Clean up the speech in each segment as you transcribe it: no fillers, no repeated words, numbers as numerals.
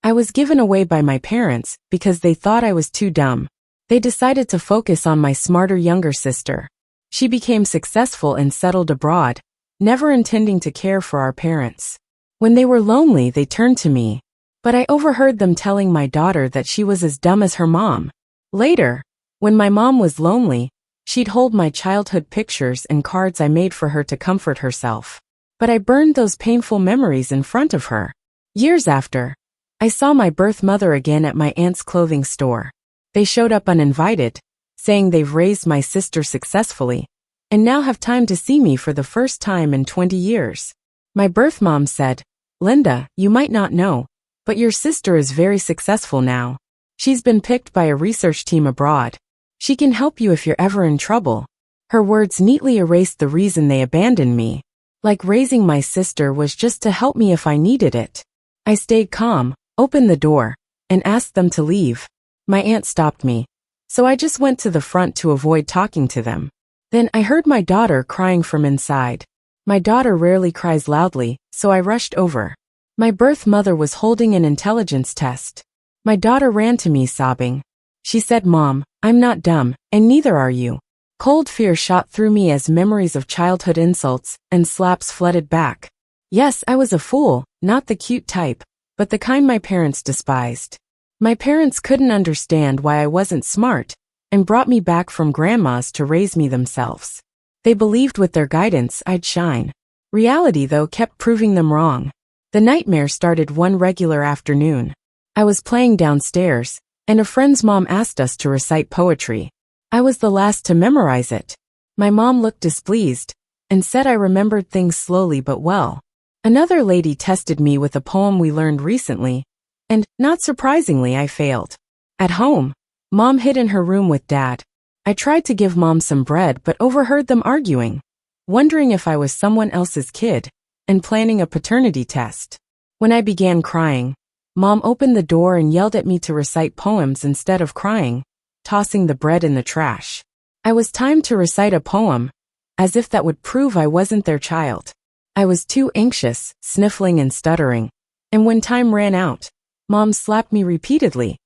I was given away by my parents because they thought I was too dumb. They decided to focus on my smarter younger sister. She became successful and settled abroad, never intending to care for our parents. When they were lonely, they turned to me. But I overheard them telling my daughter that she was as dumb as her mom. Later, when my mom was lonely, she'd hold my childhood pictures and cards I made for her to comfort herself. But I burned those painful memories in front of her. Years after, I saw my birth mother again at my aunt's clothing store. They showed up uninvited, saying they've raised my sister successfully, and now have time to see me for the first time in 20 years. My birth mom said, "Linda, you might not know, but your sister is very successful now. She's been picked by a research team abroad. She can help you if you're ever in trouble." Her words neatly erased the reason they abandoned me. Like raising my sister was just to help me if I needed it. I stayed calm, opened the door, and asked them to leave. My aunt stopped me, so I just went to the front to avoid talking to them. Then I heard my daughter crying from inside. My daughter rarely cries loudly, so I rushed over. My birth mother was holding an intelligence test. My daughter ran to me sobbing. She said, "Mom, I'm not dumb, and neither are you." Cold fear shot through me as memories of childhood insults and slaps flooded back. Yes, I was a fool, not the cute type, but the kind my parents despised. My parents couldn't understand why I wasn't smart, and brought me back from grandma's to raise me themselves. They believed with their guidance I'd shine. Reality, though, kept proving them wrong. The nightmare started one regular afternoon. I was playing downstairs, and a friend's mom asked us to recite poetry. I was the last to memorize it. My mom looked displeased, and said I remembered things slowly but well. Another lady tested me with a poem we learned recently, and, not surprisingly, I failed. At home, Mom hid in her room with Dad. I tried to give Mom some bread but overheard them arguing, wondering if I was someone else's kid, and planning a paternity test. When I began crying, Mom opened the door and yelled at me to recite poems instead of crying, tossing the bread in the trash. I was timed to recite a poem, as if that would prove I wasn't their child. I was too anxious, sniffling and stuttering, and when time ran out, Mom slapped me repeatedly,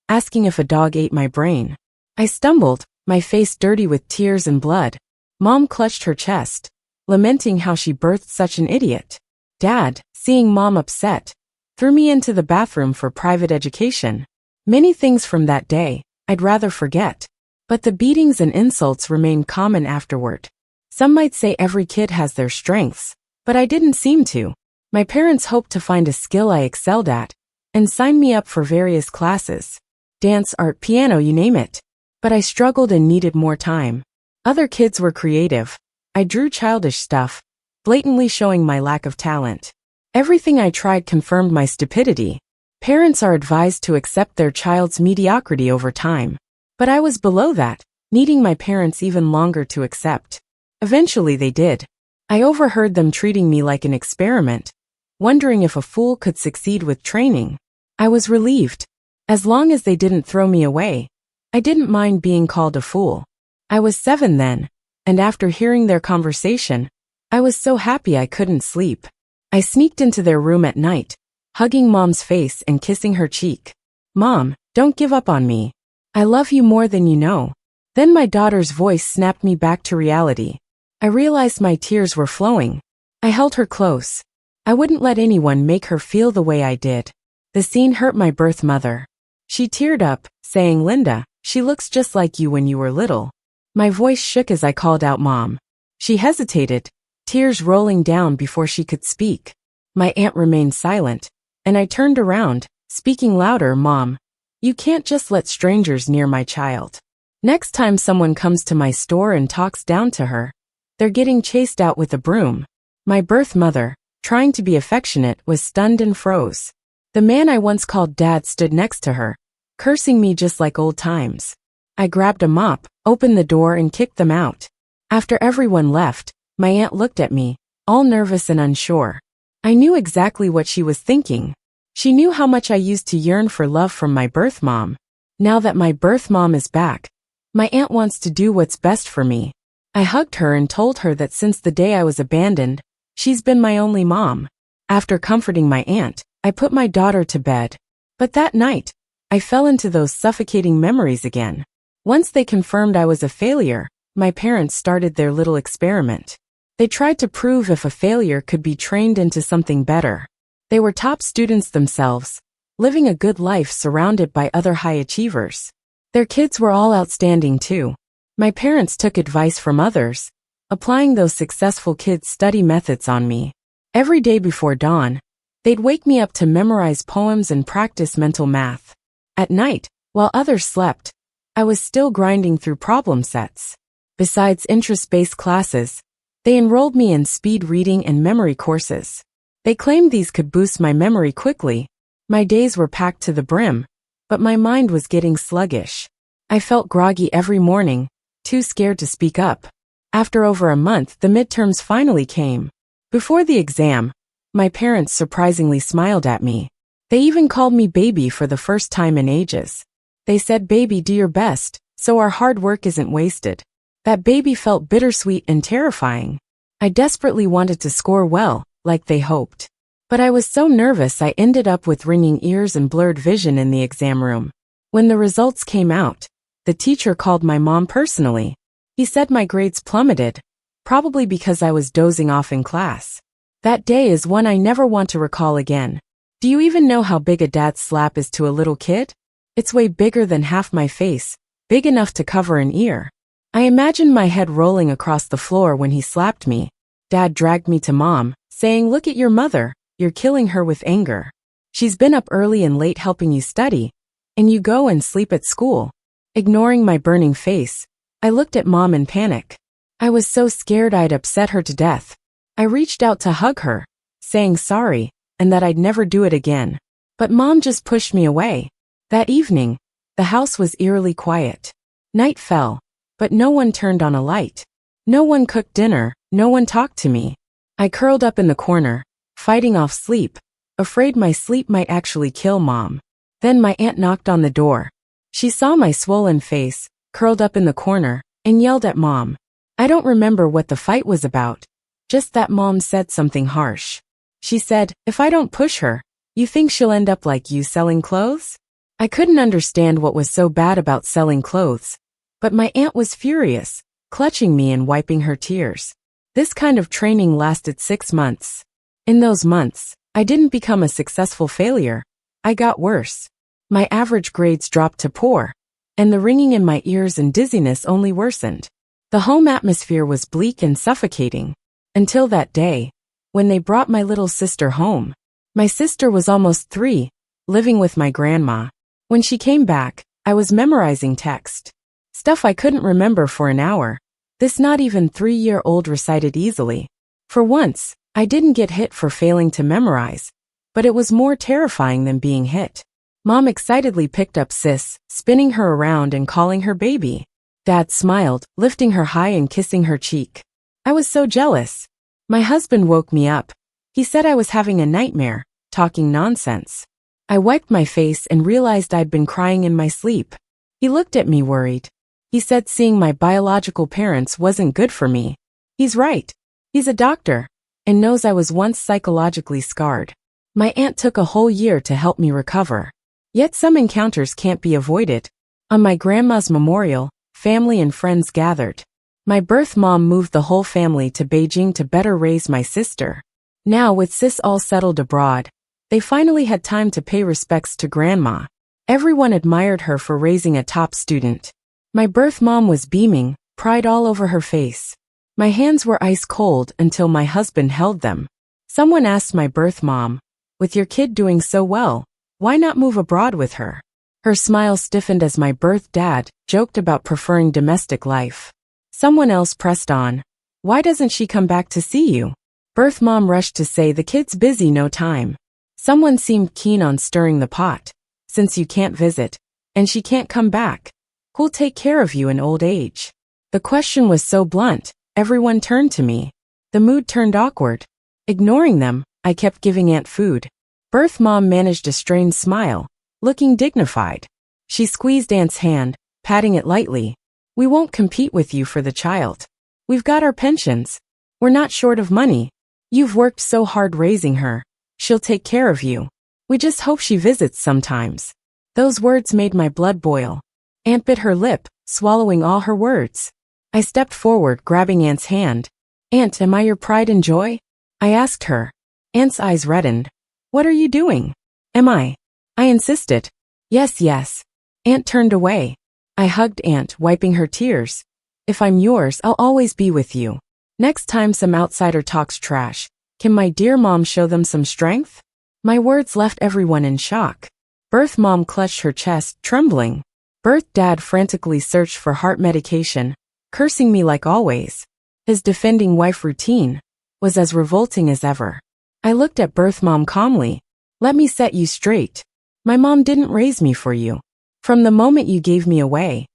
asking if a dog ate my brain. I stumbled, my face dirty with tears and blood. Mom clutched her chest, lamenting how she birthed such an idiot. Dad, seeing Mom upset, threw me into the bathroom for private education. Many things from that day I'd rather forget, but the beatings and insults remained common afterward. Some might say every kid has their strengths, but I didn't seem to. My parents hoped to find a skill I excelled at, and signed me up for various classes. Dance, art, piano, you name it. But I struggled and needed more time. Other kids were creative. I drew childish stuff, blatantly showing my lack of talent. Everything I tried confirmed my stupidity. Parents are advised to accept their child's mediocrity over time. But I was below that, needing my parents even longer to accept. Eventually they did. I overheard them treating me like an experiment, wondering if a fool could succeed with training. I was relieved. As long as they didn't throw me away, I didn't mind being called a fool. I was 7 then, and after hearing their conversation, I was so happy I couldn't sleep. I sneaked into their room at night, hugging Mom's face and kissing her cheek. "Mom, don't give up on me. I love you more than you know." Then my daughter's voice snapped me back to reality. I realized my tears were flowing. I held her close. I wouldn't let anyone make her feel the way I did. The scene hurt my birth mother. She teared up, saying, "Linda, she looks just like you when you were little." My voice shook as I called out Mom. She hesitated, tears rolling down before she could speak. My aunt remained silent, and I turned around, speaking louder, "Mom, you can't just let strangers near my child. Next time someone comes to my store and talks down to her, they're getting chased out with a broom." My birth mother, trying to be affectionate, was stunned and froze. The man I once called Dad stood next to her, cursing me just like old times. I grabbed a mop, opened the door and kicked them out. After everyone left, my aunt looked at me, all nervous and unsure. I knew exactly what she was thinking. She knew how much I used to yearn for love from my birth mom. Now that my birth mom is back, my aunt wants to do what's best for me. I hugged her and told her that since the day I was abandoned, she's been my only mom. After comforting my aunt, I put my daughter to bed. But that night, I fell into those suffocating memories again. Once they confirmed I was a failure, my parents started their little experiment. They tried to prove if a failure could be trained into something better. They were top students themselves, living a good life surrounded by other high achievers. Their kids were all outstanding too. My parents took advice from others, applying those successful kids' study methods on me. Every day before dawn, they'd wake me up to memorize poems and practice mental math. At night, while others slept, I was still grinding through problem sets. Besides interest-based classes, they enrolled me in speed reading and memory courses. They claimed these could boost my memory quickly. My days were packed to the brim, but my mind was getting sluggish. I felt groggy every morning, too scared to speak up. After over a month, the midterms finally came. Before the exam, my parents surprisingly smiled at me. They even called me baby for the first time in ages. They said, "Baby, do your best, so our hard work isn't wasted." That baby felt bittersweet and terrifying. I desperately wanted to score well, like they hoped. But I was so nervous I ended up with ringing ears and blurred vision in the exam room. When the results came out, the teacher called my mom personally. He said my grades plummeted, probably because I was dozing off in class. That day is one I never want to recall again. Do you even know how big a dad's slap is to a little kid? It's way bigger than half my face, big enough to cover an ear. I imagined my head rolling across the floor when he slapped me. Dad dragged me to Mom, saying, "Look at your mother, you're killing her with anger. She's been up early and late helping you study, and you go and sleep at school." Ignoring my burning face, I looked at Mom in panic. I was so scared I'd upset her to death. I reached out to hug her, saying sorry, and that I'd never do it again. But Mom just pushed me away. That evening, the house was eerily quiet. Night fell, but no one turned on a light. No one cooked dinner, no one talked to me. I curled up in the corner, fighting off sleep, afraid my sleep might actually kill Mom. Then my aunt knocked on the door. She saw my swollen face, curled up in the corner, and yelled at Mom. I don't remember what the fight was about, just that Mom said something harsh. She said, "If I don't push her, you think she'll end up like you selling clothes?" I couldn't understand what was so bad about selling clothes, but my aunt was furious, clutching me and wiping her tears. This kind of training lasted 6 months. In those months, I didn't become a successful failure. I got worse. My average grades dropped to poor, and the ringing in my ears and dizziness only worsened. The home atmosphere was bleak and suffocating. Until that day, when they brought my little sister home. My sister was almost 3, living with my grandma. When she came back, I was memorizing text. Stuff I couldn't remember for an hour. This not even 3-year-old recited easily. For once, I didn't get hit for failing to memorize, but it was more terrifying than being hit. Mom excitedly picked up Sis, spinning her around and calling her baby. Dad smiled, lifting her high and kissing her cheek. I was so jealous. My husband woke me up. He said I was having a nightmare, talking nonsense. I wiped my face and realized I'd been crying in my sleep. He looked at me worried. He said seeing my biological parents wasn't good for me. He's right. He's a doctor, and knows I was once psychologically scarred. My aunt took a whole year to help me recover. Yet some encounters can't be avoided. On my grandma's memorial, family and friends gathered. My birth mom moved the whole family to Beijing to better raise my sister. Now with Sis all settled abroad, they finally had time to pay respects to Grandma. Everyone admired her for raising a top student. My birth mom was beaming, pride all over her face. My hands were ice cold until my husband held them. Someone asked my birth mom, "With your kid doing so well, why not move abroad with her?" Her smile stiffened as my birth dad joked about preferring domestic life. Someone else pressed on, "Why doesn't she come back to see you?" Birth mom rushed to say, "The kid's busy, no time." Someone seemed keen on stirring the pot. "Since you can't visit, and she can't come back, who'll take care of you in old age?" The question was so blunt, everyone turned to me. The mood turned awkward. Ignoring them, I kept giving Aunt food. Birth mom managed a strained smile, looking dignified. She squeezed Aunt's hand, patting it lightly. "We won't compete with you for the child. We've got our pensions. We're not short of money. You've worked so hard raising her. She'll take care of you." We just hope she visits sometimes. Those words made my blood boil. Aunt bit her lip, swallowing all her words. I stepped forward, grabbing Aunt's hand. Aunt, am I your pride and joy? I asked her. Aunt's eyes reddened. What are you doing? Am I? I insisted. Yes, yes. Aunt turned away. I hugged Aunt, wiping her tears. If I'm yours, I'll always be with you. Next time some outsider talks trash, can my dear mom show them some strength? My words left everyone in shock. Birth mom clutched her chest, trembling. Birth dad frantically searched for heart medication, cursing me like always. His defending wife routine was as revolting as ever. I looked at birth mom calmly. Let me set you straight. My mom didn't raise me for you. From the moment you gave me away,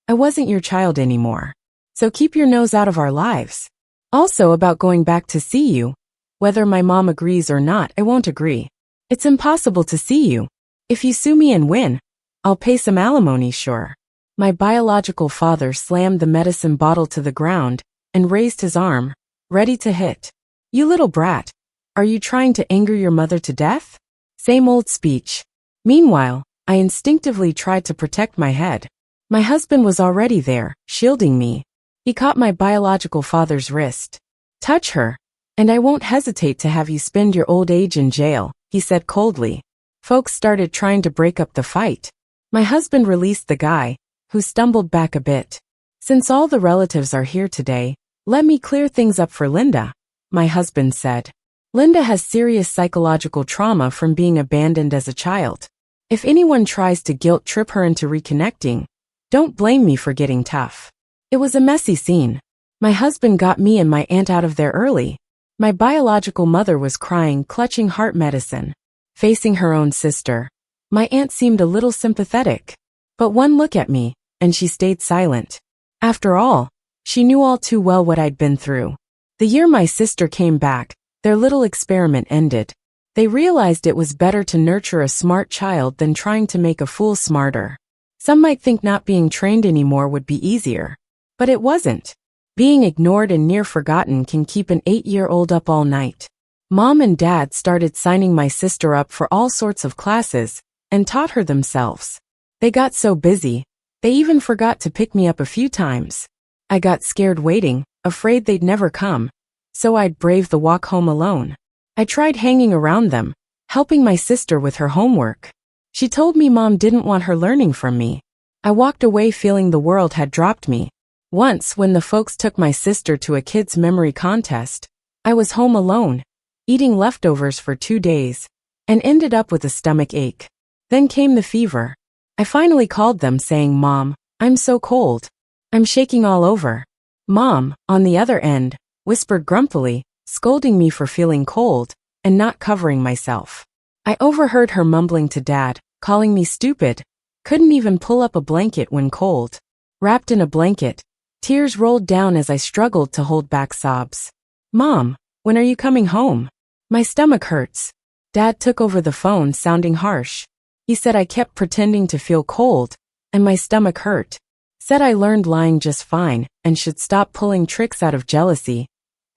I wasn't your child anymore. So keep your nose out of our lives. Also about going back to see you. Whether my mom agrees or not, I won't agree. It's impossible to see you. If you sue me and win, I'll pay some alimony, sure. My biological father slammed the medicine bottle to the ground and raised his arm, ready to hit. You little brat. Are you trying to anger your mother to death? Same old speech. Meanwhile, I instinctively tried to protect my head. My husband was already there, shielding me. He caught my biological father's wrist. Touch her, and I won't hesitate to have you spend your old age in jail, he said coldly. Folks started trying to break up the fight. My husband released the guy, who stumbled back a bit. Since all the relatives are here today, let me clear things up for Linda, my husband said. Linda has serious psychological trauma from being abandoned as a child. If anyone tries to guilt trip her into reconnecting, don't blame me for getting tough. It was a messy scene. My husband got me and my aunt out of there early. My biological mother was crying, clutching heart medicine. Facing her own sister, my aunt seemed a little sympathetic. But one look at me, and she stayed silent. After all, she knew all too well what I'd been through. The year my sister came back, their little experiment ended. They realized it was better to nurture a smart child than trying to make a fool smarter. Some might think not being trained anymore would be easier. But it wasn't. Being ignored and near forgotten can keep an 8-year-old up all night. Mom and Dad started signing my sister up for all sorts of classes, and taught her themselves. They got so busy, they even forgot to pick me up a few times. I got scared waiting, afraid they'd never come, so I'd brave the walk home alone. I tried hanging around them, helping my sister with her homework. She told me Mom didn't want her learning from me. I walked away feeling the world had dropped me. Once, when the folks took my sister to a kids' memory contest, I was home alone, eating leftovers for 2 days, and ended up with a stomach ache. Then came the fever. I finally called them saying, Mom, I'm so cold. I'm shaking all over. Mom, on the other end, whispered grumpily, scolding me for feeling cold and not covering myself. I overheard her mumbling to Dad, calling me stupid. Couldn't even pull up a blanket when cold. Wrapped in a blanket, tears rolled down as I struggled to hold back sobs. Mom, when are you coming home? My stomach hurts. Dad took over the phone, sounding harsh. He said I kept pretending to feel cold, and my stomach hurt. Said I learned lying just fine, and should stop pulling tricks out of jealousy,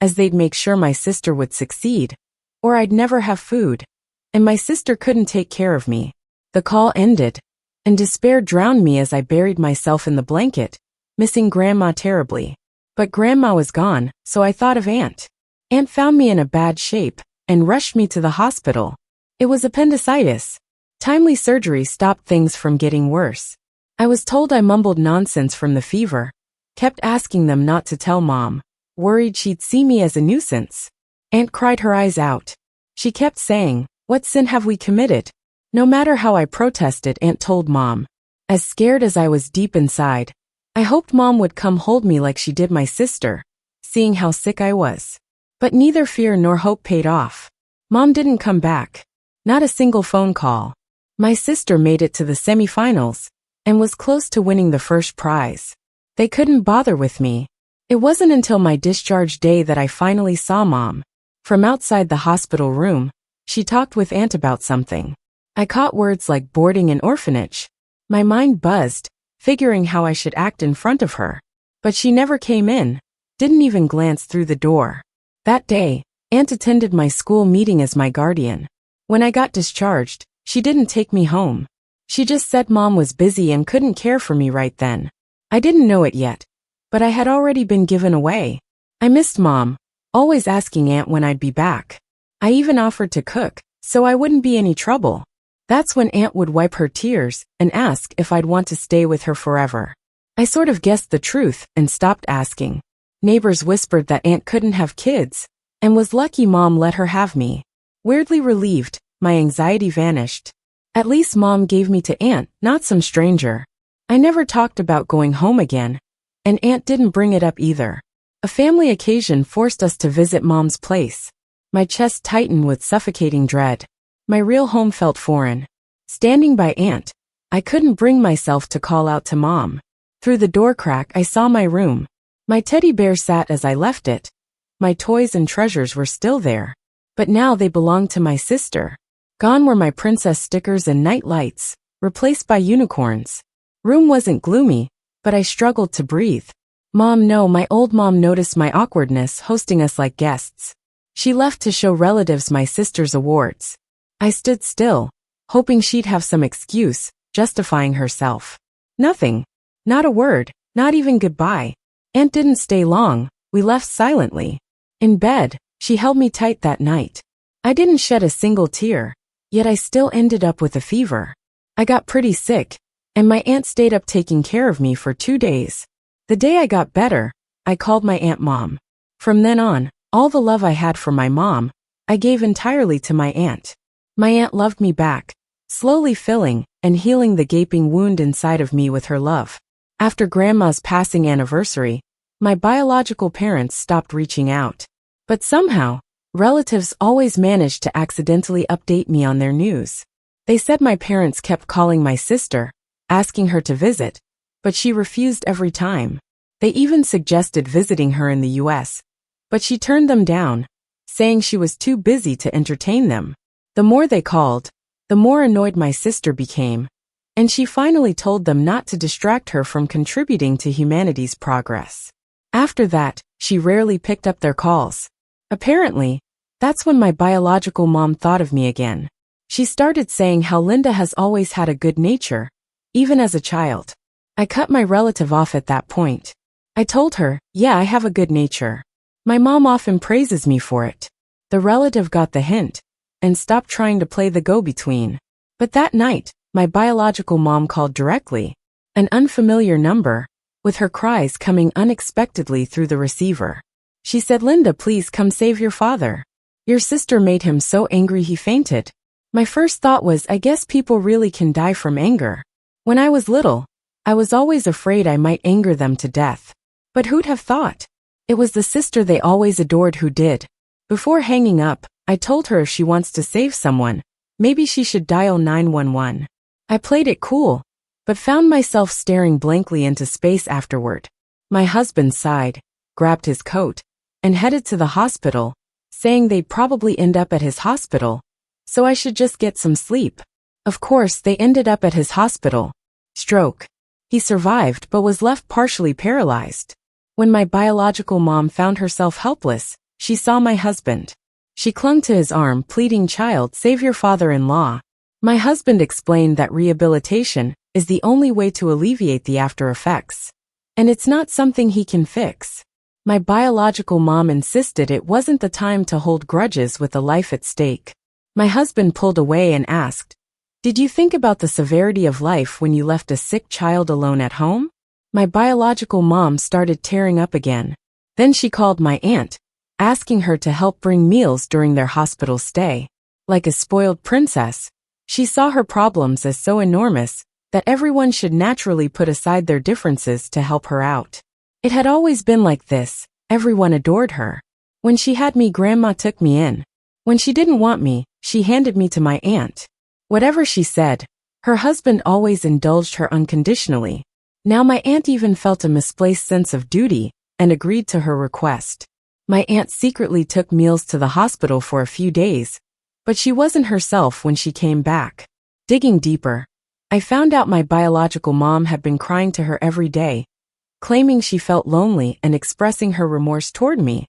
as they'd make sure my sister would succeed, or I'd never have food, and my sister couldn't take care of me. The call ended, and despair drowned me as I buried myself in the blanket, missing Grandma terribly. But Grandma was gone, so I thought of Aunt. Aunt found me in a bad shape, and rushed me to the hospital. It was appendicitis. Timely surgery stopped things from getting worse. I was told I mumbled nonsense from the fever, kept asking them not to tell Mom, worried she'd see me as a nuisance. Aunt cried her eyes out. She kept saying, what sin have we committed? No matter how I protested, Aunt told Mom. As scared as I was deep inside, I hoped Mom would come hold me like she did my sister, seeing how sick I was. But neither fear nor hope paid off. Mom didn't come back. Not a single phone call. My sister made it to the semifinals, and was close to winning the first prize. They couldn't bother with me. It wasn't until my discharge day that I finally saw Mom. From outside the hospital room, she talked with Aunt about something. I caught words like boarding and orphanage. My mind buzzed, figuring how I should act in front of her. But she never came in, didn't even glance through the door. That day, Aunt attended my school meeting as my guardian. When I got discharged, she didn't take me home. She just said Mom was busy and couldn't care for me right then. I didn't know it yet, but I had already been given away. I missed Mom, always asking Aunt when I'd be back. I even offered to cook, so I wouldn't be any trouble. That's when Aunt would wipe her tears and ask if I'd want to stay with her forever. I sort of guessed the truth and stopped asking. Neighbors whispered that Aunt couldn't have kids, and was lucky Mom let her have me. Weirdly relieved, my anxiety vanished. At least Mom gave me to Aunt, not some stranger. I never talked about going home again, and Aunt didn't bring it up either. A family occasion forced us to visit Mom's place. My chest tightened with suffocating dread. My real home felt foreign. Standing by Aunt, I couldn't bring myself to call out to Mom. Through the door crack I saw my room. My teddy bear sat as I left it. My toys and treasures were still there. But now they belonged to my sister. Gone were my princess stickers and night lights, replaced by unicorns. Room wasn't gloomy, but I struggled to breathe. My old mom noticed my awkwardness hosting us like guests. She left to show relatives my sister's awards. I stood still, hoping she'd have some excuse, justifying herself. Nothing. Not a word, not even goodbye. Aunt didn't stay long, we left silently. In bed, she held me tight that night. I didn't shed a single tear, yet I still ended up with a fever. I got pretty sick, and my aunt stayed up taking care of me for 2 days. The day I got better, I called my aunt Mom. From then on, all the love I had for my mom, I gave entirely to my aunt. My aunt loved me back, slowly filling and healing the gaping wound inside of me with her love. After Grandma's passing anniversary, my biological parents stopped reaching out. But somehow, relatives always managed to accidentally update me on their news. They said my parents kept calling my sister, asking her to visit, but she refused every time. They even suggested visiting her in the US, but she turned them down, saying she was too busy to entertain them. The more they called, the more annoyed my sister became, and she finally told them not to distract her from contributing to humanity's progress. After that, she rarely picked up their calls. Apparently, that's when my biological mom thought of me again. She started saying how Linda has always had a good nature, even as a child. I cut my relative off at that point. I told her, yeah, I have a good nature. My mom often praises me for it. The relative got the hint and stopped trying to play the go-between. But that night, my biological mom called directly, an unfamiliar number, with her cries coming unexpectedly through the receiver. She said, Linda, please come save your father. Your sister made him so angry he fainted. My first thought was, I guess people really can die from anger. When I was little, I was always afraid I might anger them to death. But who'd have thought? It was the sister they always adored who did. Before hanging up, I told her if she wants to save someone, maybe she should dial 911. I played it cool, but found myself staring blankly into space afterward. My husband sighed, grabbed his coat, and headed to the hospital, saying they'd probably end up at his hospital, so I should just get some sleep. Of course, they ended up at his hospital. Stroke. He survived but was left partially paralyzed. When my biological mom found herself helpless, she saw my husband. She clung to his arm, pleading, "Child, save your father-in-law." My husband explained that rehabilitation is the only way to alleviate the after effects, and it's not something he can fix. My biological mom insisted it wasn't the time to hold grudges with a life at stake. My husband pulled away and asked, "Did you think about the severity of life when you left a sick child alone at home?" My biological mom started tearing up again. Then she called my aunt, asking her to help bring meals during their hospital stay. Like a spoiled princess, she saw her problems as so enormous that everyone should naturally put aside their differences to help her out. It had always been like this. Everyone adored her. When she had me, Grandma took me in. When she didn't want me, she handed me to my aunt. Whatever she said, her husband always indulged her unconditionally. Now my aunt even felt a misplaced sense of duty and agreed to her request. My aunt secretly took meals to the hospital for a few days, but she wasn't herself when she came back. Digging deeper, I found out my biological mom had been crying to her every day, claiming she felt lonely and expressing her remorse toward me,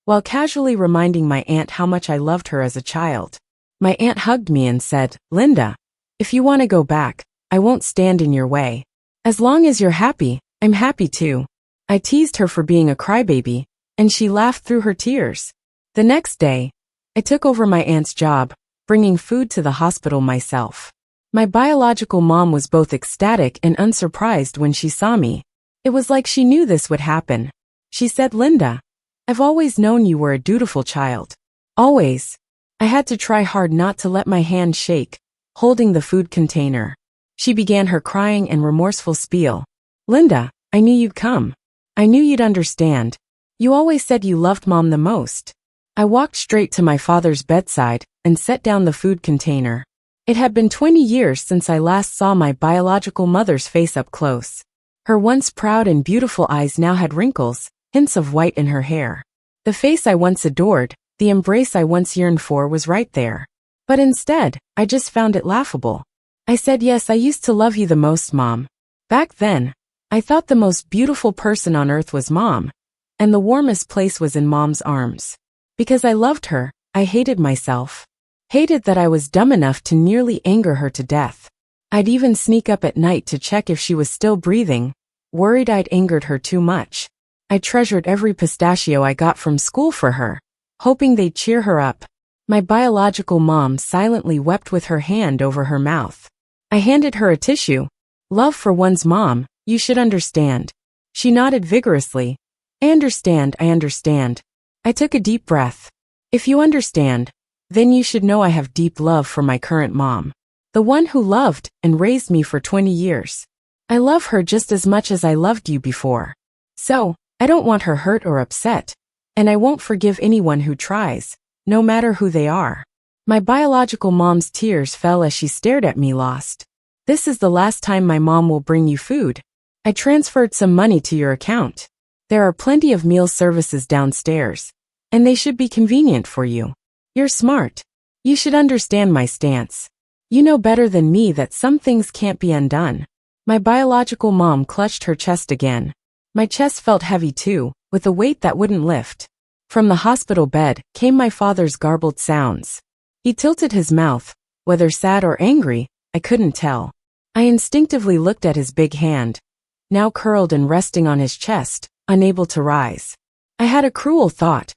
while casually reminding my aunt how much I loved her as a child. My aunt hugged me and said, "Linda, if you want to go back, I won't stand in your way. As long as you're happy, I'm happy too." I teased her for being a crybaby, and she laughed through her tears. The next day, I took over my aunt's job, bringing food to the hospital myself. My biological mom was both ecstatic and unsurprised when she saw me. It was like she knew this would happen. She said, "Linda, I've always known you were a dutiful child. Always." I had to try hard not to let my hand shake, holding the food container. She began her crying and remorseful spiel. "Linda, I knew you'd come. I knew you'd understand. You always said you loved Mom the most." I walked straight to my father's bedside and set down the food container. It had been 20 years since I last saw my biological mother's face up close. Her once proud and beautiful eyes now had wrinkles, hints of white in her hair. The face I once adored, the embrace I once yearned for was right there. But instead, I just found it laughable. I said, "Yes, I used to love you the most, Mom. Back then, I thought the most beautiful person on earth was Mom, and the warmest place was in Mom's arms. Because I loved her, I hated myself. Hated that I was dumb enough to nearly anger her to death. I'd even sneak up at night to check if she was still breathing, worried I'd angered her too much. I treasured every pistachio I got from school for her, hoping they'd cheer her up." My biological mom silently wept with her hand over her mouth. I handed her a tissue. "Love for one's mom, you should understand." She nodded vigorously. I understand. I took a deep breath. "If you understand, then you should know I have deep love for my current mom. The one who loved and raised me for 20 years. I love her just as much as I loved you before. So, I don't want her hurt or upset, and I won't forgive anyone who tries, no matter who they are." My biological mom's tears fell as she stared at me lost. "This is the last time my mom will bring you food. I transferred some money to your account. There are plenty of meal services downstairs, and they should be convenient for you. You're smart. You should understand my stance. You know better than me that some things can't be undone." My biological mom clutched her chest again. My chest felt heavy too, with a weight that wouldn't lift. From the hospital bed came my father's garbled sounds. He tilted his mouth, whether sad or angry, I couldn't tell. I instinctively looked at his big hand, now curled and resting on his chest, unable to rise. I had a cruel thought.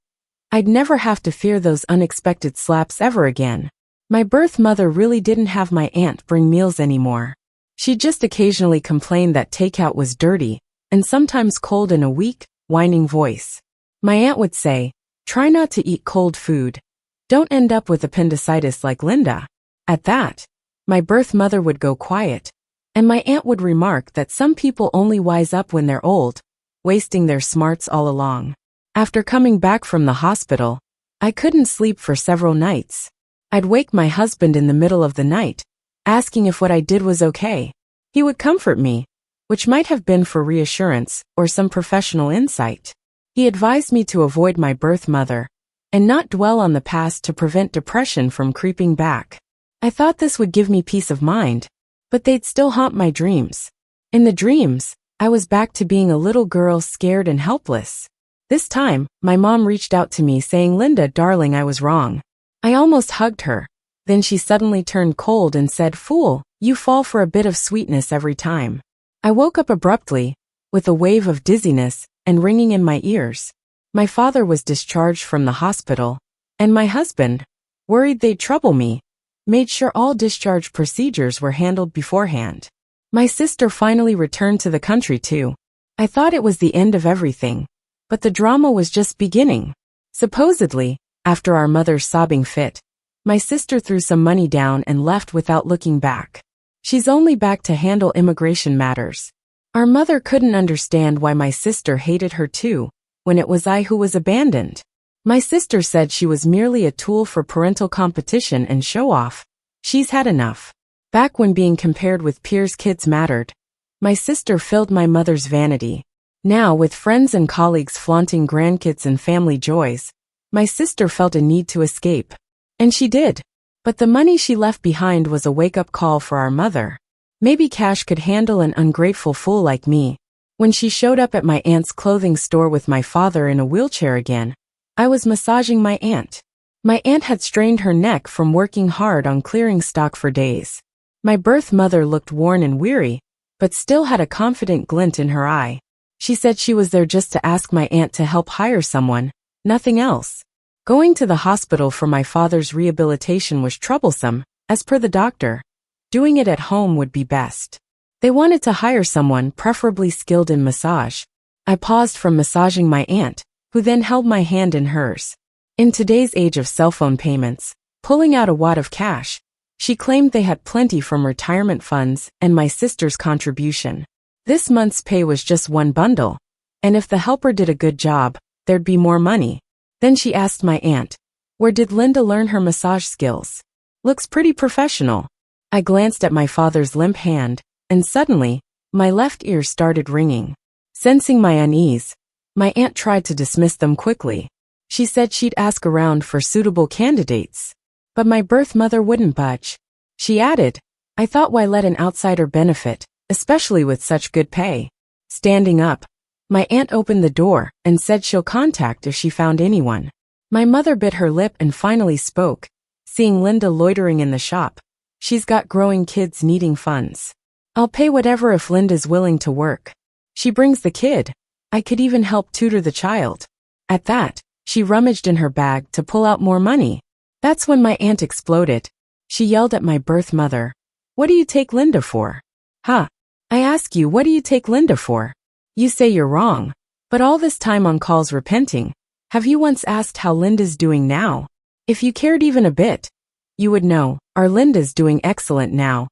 I'd never have to fear those unexpected slaps ever again. My birth mother really didn't have my aunt bring meals anymore. She just occasionally complained that takeout was dirty, and sometimes cold in a weak, whining voice. My aunt would say, "Try not to eat cold food. Don't end up with appendicitis like Linda." At that, my birth mother would go quiet, and my aunt would remark that some people only wise up when they're old, wasting their smarts all along. After coming back from the hospital, I couldn't sleep for several nights. I'd wake my husband in the middle of the night, asking if what I did was okay. He would comfort me, which might have been for reassurance or some professional insight. He advised me to avoid my birth mother and not dwell on the past to prevent depression from creeping back. I thought this would give me peace of mind, but they'd still haunt my dreams. In the dreams, I was back to being a little girl scared and helpless. This time, my mom reached out to me saying, "Linda, darling, I was wrong." I almost hugged her. Then she suddenly turned cold and said, "Fool, you fall for a bit of sweetness every time." I woke up abruptly, with a wave of dizziness and ringing in my ears. My father was discharged from the hospital, and my husband, worried they'd trouble me, made sure all discharge procedures were handled beforehand. My sister finally returned to the country too. I thought it was the end of everything, but the drama was just beginning. Supposedly, after our mother's sobbing fit, my sister threw some money down and left without looking back. She's only back to handle immigration matters. Our mother couldn't understand why my sister hated her too, when it was I who was abandoned. My sister said she was merely a tool for parental competition and show-off. She's had enough. Back when being compared with peers' kids mattered, my sister filled my mother's vanity. Now, with friends and colleagues flaunting grandkids and family joys, my sister felt a need to escape. And she did. But the money she left behind was a wake-up call for our mother. Maybe cash could handle an ungrateful fool like me. When she showed up at my aunt's clothing store with my father in a wheelchair again, I was massaging my aunt. My aunt had strained her neck from working hard on clearing stock for days. My birth mother looked worn and weary, but still had a confident glint in her eye. She said she was there just to ask my aunt to help hire someone, nothing else. Going to the hospital for my father's rehabilitation was troublesome, as per the doctor. Doing it at home would be best. They wanted to hire someone preferably skilled in massage. I paused from massaging my aunt, who then held my hand in hers. In today's age of cell phone payments, pulling out a wad of cash, she claimed they had plenty from retirement funds and my sister's contribution. This month's pay was just one bundle, and if the helper did a good job, there'd be more money. Then she asked my aunt, "Where did Linda learn her massage skills? Looks pretty professional." I glanced at my father's limp hand, and suddenly, my left ear started ringing. Sensing my unease, my aunt tried to dismiss them quickly. She said she'd ask around for suitable candidates. But my birth mother wouldn't budge. She added, "I thought why let an outsider benefit, especially with such good pay." Standing up, my aunt opened the door and said she'll contact if she found anyone. My mother bit her lip and finally spoke, seeing Linda loitering in the shop. "She's got growing kids needing funds. I'll pay whatever if Linda's willing to work. She brings the kid. I could even help tutor the child." At that, she rummaged in her bag to pull out more money. That's when my aunt exploded. She yelled at my birth mother, "What do you take Linda for?" "Huh? I ask you, what do you take Linda for? You say you're wrong, but all this time on calls repenting. Have you once asked how Linda's doing now? If you cared even a bit, you would know, our Linda's doing excellent now.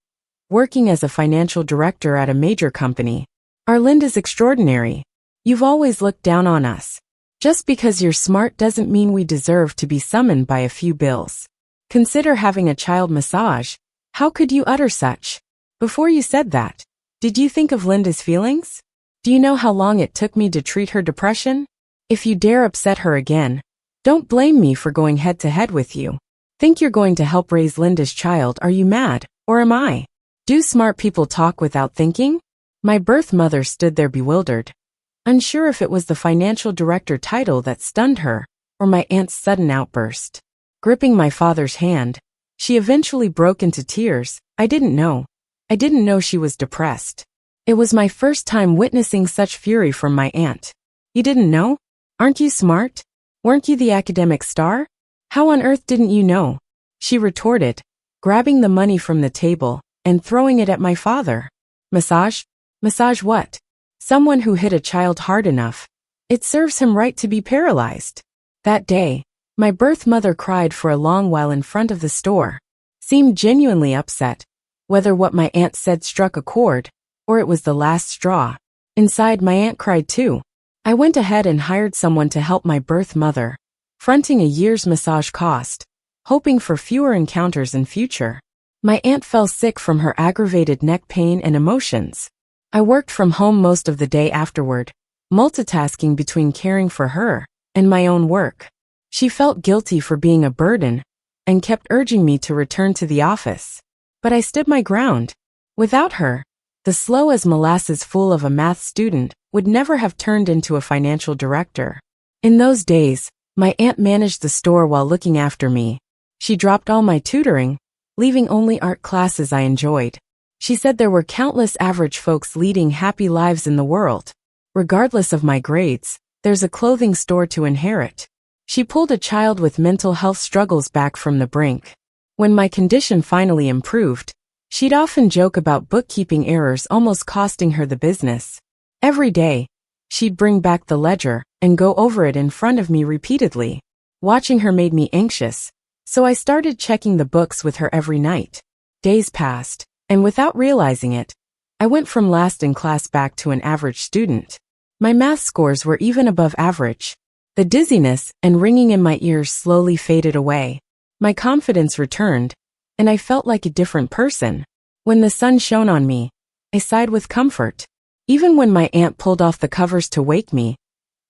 Working as a financial director at a major company. Our Linda's extraordinary. You've always looked down on us. Just because you're smart doesn't mean we deserve to be summoned by a few bills. Consider having a child massage. How could you utter such? Before you said that, did you think of Linda's feelings? Do you know how long it took me to treat her depression? If you dare upset her again, don't blame me for going head to head with you. Think you're going to help raise Linda's child? Are you mad, or am I? Do smart people talk without thinking? My birth mother stood there bewildered, unsure if it was the financial director title that stunned her, or my aunt's sudden outburst. Gripping my father's hand, she eventually broke into tears. I didn't know she was depressed. It was my first time witnessing such fury from my aunt. You didn't know? Aren't you smart? Weren't you the academic star? How on earth didn't you know? She retorted, grabbing the money from the table and throwing it at my father. Massage? Massage what? Someone who hit a child hard enough. It serves him right to be paralyzed. That day, my birth mother cried for a long while in front of the store. Seemed genuinely upset, whether what my aunt said struck a chord, or it was the last straw. Inside, my aunt cried too. I went ahead and hired someone to help my birth mother, fronting a year's massage cost, hoping for fewer encounters in future. My aunt fell sick from her aggravated neck pain and emotions. I worked from home most of the day afterward, multitasking between caring for her and my own work. She felt guilty for being a burden and kept urging me to return to the office. But I stood my ground. Without her, the slow as molasses fool of a math student would never have turned into a financial director. In those days, my aunt managed the store while looking after me. She dropped all my tutoring, leaving only art classes I enjoyed. She said there were countless average folks leading happy lives in the world. Regardless of my grades, there's a clothing store to inherit. She pulled a child with mental health struggles back from the brink. When my condition finally improved, she'd often joke about bookkeeping errors almost costing her the business. Every day, she'd bring back the ledger and go over it in front of me repeatedly. Watching her made me anxious, so I started checking the books with her every night. Days passed, and without realizing it, I went from last in class back to an average student. My math scores were even above average. The dizziness and ringing in my ears slowly faded away. My confidence returned, and I felt like a different person. When the sun shone on me, I sighed with comfort. Even when my aunt pulled off the covers to wake me,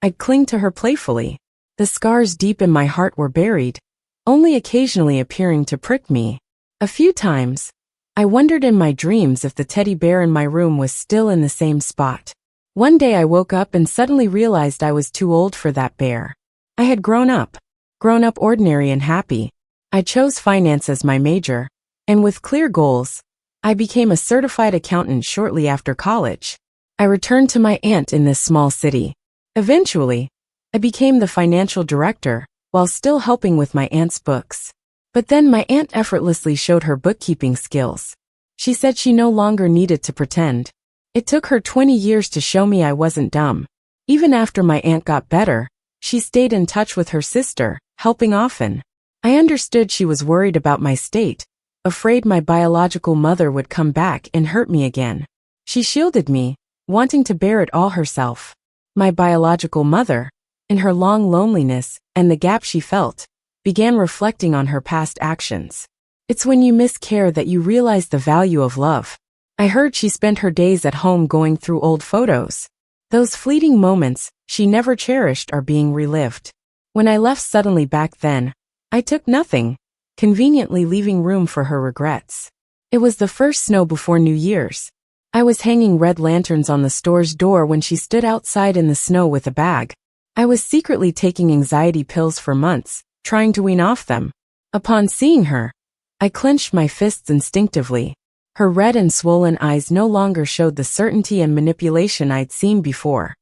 I'd cling to her playfully. The scars deep in my heart were buried, only occasionally appearing to prick me. A few times, I wondered in my dreams if the teddy bear in my room was still in the same spot. One day I woke up and suddenly realized I was too old for that bear. I had grown up. grown up ordinary and happy. I chose finance as my major, and with clear goals, I became a certified accountant shortly after college. I returned to my aunt in this small city. Eventually, I became the financial director, while still helping with my aunt's books. But then my aunt effortlessly showed her bookkeeping skills. She said she no longer needed to pretend. It took her 20 years to show me I wasn't dumb. Even after my aunt got better, she stayed in touch with her sister, helping often. I understood she was worried about my state, afraid my biological mother would come back and hurt me again. She shielded me, wanting to bear it all herself. My biological mother, in her long loneliness and the gap she felt, began reflecting on her past actions. It's when you miss care that you realize the value of love. I heard she spent her days at home going through old photos. Those fleeting moments she never cherished are being relived. When I left suddenly back then, I took nothing, conveniently leaving room for her regrets. It was the first snow before New Year's. I was hanging red lanterns on the store's door when she stood outside in the snow with a bag. I was secretly taking anxiety pills for months, trying to wean off them. Upon seeing her, I clenched my fists instinctively. Her red and swollen eyes no longer showed the certainty and manipulation I'd seen before,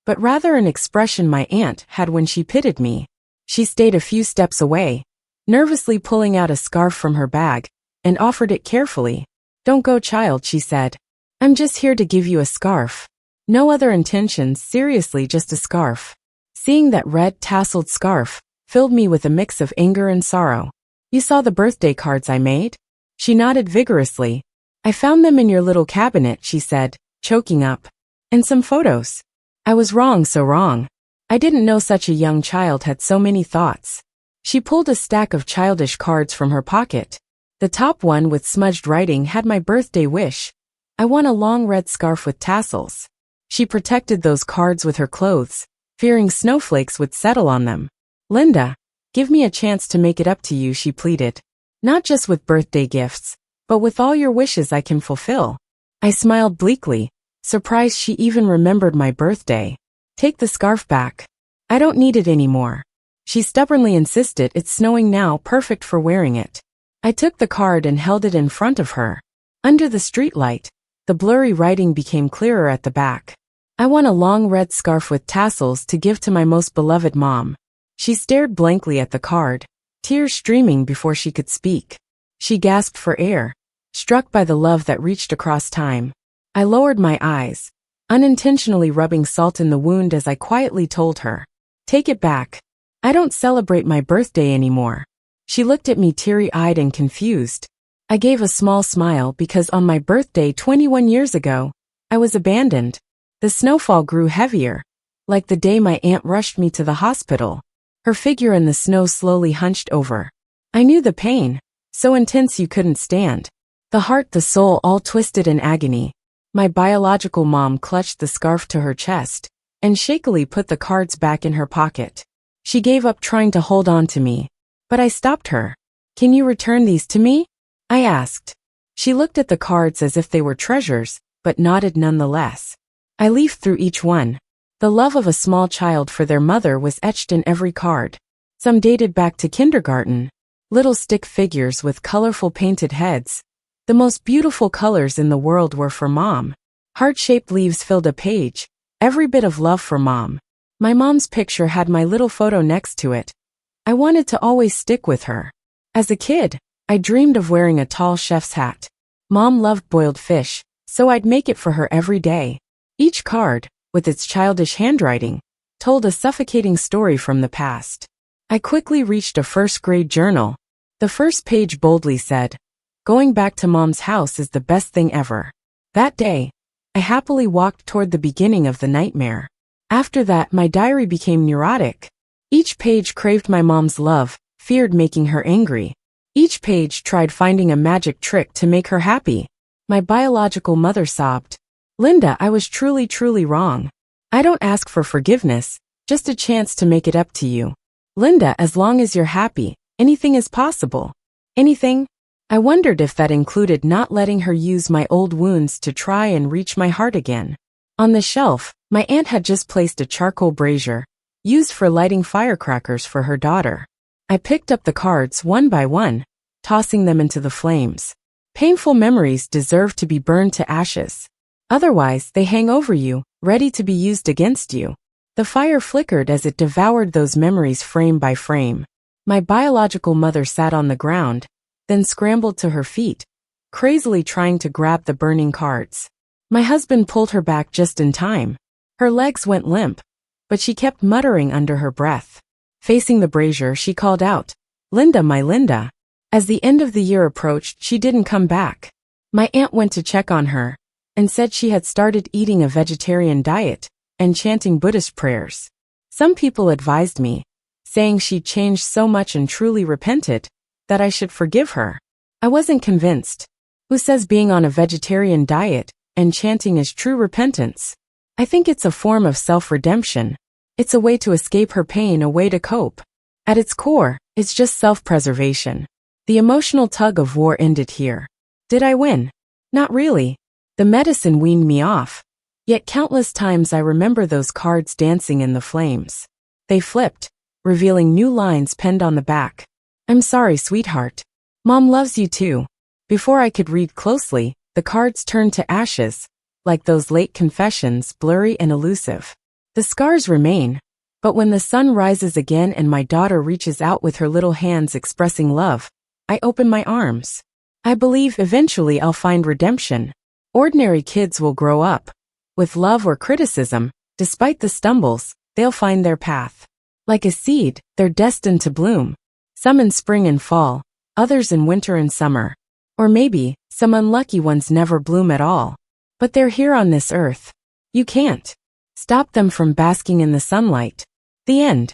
but rather an expression my aunt had when she pitied me. She stayed a few steps away, nervously pulling out a scarf from her bag, and offered it carefully. "Don't go, child," she said. "I'm just here to give you a scarf. No other intentions, seriously, just a scarf." Seeing that red tasseled scarf filled me with a mix of anger and sorrow. "You saw the birthday cards I made?" She nodded vigorously. "I found them in your little cabinet," she said, choking up. "And some photos." I was wrong, so wrong. I didn't know such a young child had so many thoughts. She pulled a stack of childish cards from her pocket. The top one with smudged writing had my birthday wish. I want a long red scarf with tassels. She protected those cards with her clothes, fearing snowflakes would settle on them. "Linda, give me a chance to make it up to you," she pleaded. "Not just with birthday gifts, but with all your wishes I can fulfill." I smiled bleakly, surprised she even remembered my birthday. "Take the scarf back. I don't need it anymore." She stubbornly insisted. "It's snowing now, perfect for wearing it." I took the card and held it in front of her. Under the streetlight, the blurry writing became clearer at the back. "I want a long red scarf with tassels to give to my most beloved mom." She stared blankly at the card, tears streaming before she could speak. She gasped for air, struck by the love that reached across time. I lowered my eyes, unintentionally rubbing salt in the wound as I quietly told her, "Take it back. I don't celebrate my birthday anymore." She looked at me teary-eyed and confused. I gave a small smile because on my birthday 21 years ago, I was abandoned. The snowfall grew heavier, like the day my aunt rushed me to the hospital. Her figure in the snow slowly hunched over. I knew the pain, so intense you couldn't stand. The heart, the soul, all twisted in agony. My biological mom clutched the scarf to her chest and shakily put the cards back in her pocket. She gave up trying to hold on to me, but I stopped her. "Can you return these to me?" I asked. She looked at the cards as if they were treasures, but nodded nonetheless. I leafed through each one. The love of a small child for their mother was etched in every card. Some dated back to kindergarten. Little stick figures with colorful painted heads. The most beautiful colors in the world were for Mom. Heart-shaped leaves filled a page, every bit of love for Mom. My mom's picture had my little photo next to it. I wanted to always stick with her. As a kid, I dreamed of wearing a tall chef's hat. Mom loved boiled fish, so I'd make it for her every day. Each card, with its childish handwriting, told a suffocating story from the past. I quickly reached a first-grade journal. The first page boldly said, "Going back to Mom's house is the best thing ever." That day, I happily walked toward the beginning of the nightmare. After that, my diary became neurotic. Each page craved my mom's love, feared making her angry. Each page tried finding a magic trick to make her happy. My biological mother sobbed, "Linda, I was truly, truly wrong. I don't ask for forgiveness, just a chance to make it up to you. Linda, as long as you're happy, anything is possible." Anything? I wondered if that included not letting her use my old wounds to try and reach my heart again. On the shelf, my aunt had just placed a charcoal brazier, used for lighting firecrackers for her daughter. I picked up the cards one by one, tossing them into the flames. Painful memories deserve to be burned to ashes. Otherwise, they hang over you, ready to be used against you. The fire flickered as it devoured those memories frame by frame. My biological mother sat on the ground, then scrambled to her feet, crazily trying to grab the burning cards. My husband pulled her back just in time. Her legs went limp, but she kept muttering under her breath. Facing the brazier, she called out, "Linda, my Linda." As the end of the year approached, she didn't come back. My aunt went to check on her and said she had started eating a vegetarian diet and chanting Buddhist prayers. Some people advised me, saying she'd changed so much and truly repented, that I should forgive her. I wasn't convinced. Who says being on a vegetarian diet and chanting is true repentance? I think it's a form of self-redemption. It's a way to escape her pain, a way to cope. At its core, it's just self-preservation. The emotional tug of war ended here. Did I win? Not really. The medicine weaned me off. Yet countless times I remember those cards dancing in the flames. They flipped, revealing new lines penned on the back. "I'm sorry, sweetheart. Mom loves you too." Before I could read closely, the cards turned to ashes, like those late confessions, blurry and elusive. The scars remain, but when the sun rises again and my daughter reaches out with her little hands expressing love, I open my arms. I believe eventually I'll find redemption. Ordinary kids will grow up. With love or criticism, despite the stumbles, they'll find their path. Like a seed, they're destined to bloom. Some in spring and fall, others in winter and summer. Or maybe, some unlucky ones never bloom at all. But they're here on this earth. You can't stop them from basking in the sunlight. The end.